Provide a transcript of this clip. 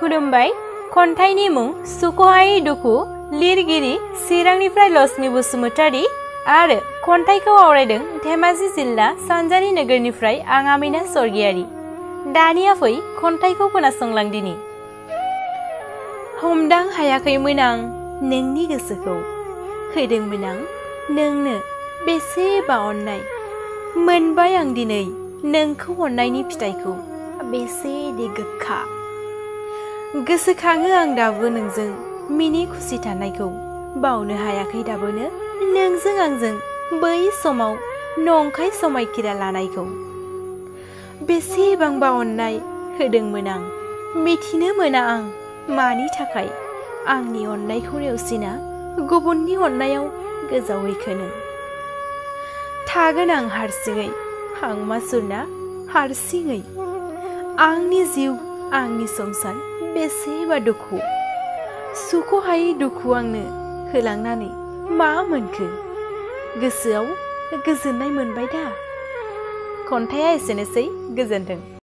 खुलुमबाय खन्थाइनि मुं सुख'हायै दुखु लिरगिरि चिरांनिफ्राय लक्ष्मी बसुमतारी आरो खन्थाइखौ आवरायदों धेमाजि जिल्ला सानजारि नोगोरनिफ्राय आं आमिना स्वर्गियारि। दानिया फै खन्थाइखौ खोनासंलांदिनि। हमदां हायाखैमोन आं नोंनि गोसोखौ, होदोंमोन आं नोंनो बेसेबा अननाय। मोनबाय आं दिनै नोंखौ अननायनि फिथाइखौ, बेसेदि गोखा। गोसोखाङो आं दाबो नोंजों मिनि खुसि थानायखौ, बावनो हायाखै दाबोनो नोंजों आंजों बै समाव नंखाय समायखिरा लानायखौ। बेसेबांबा अननाय होदोंमोन आं, मिथिनो मोना आं मानि थाखाय आंनि अननायखौ नेवसिना गुबुननि अननायाव गोजावहैखोनो। थागोन आं हारसिङै हांमा सुरना हारसिङै, आंनि जिउ आंनि संसार बेसेबा दुखु। सुख'हायै दुखु आंनो होलांनानै मा मोनखो, गोसोआव गोजोननाय मोनबाय दा। खन्थाइया एसेनोसै, गोजोन्थों।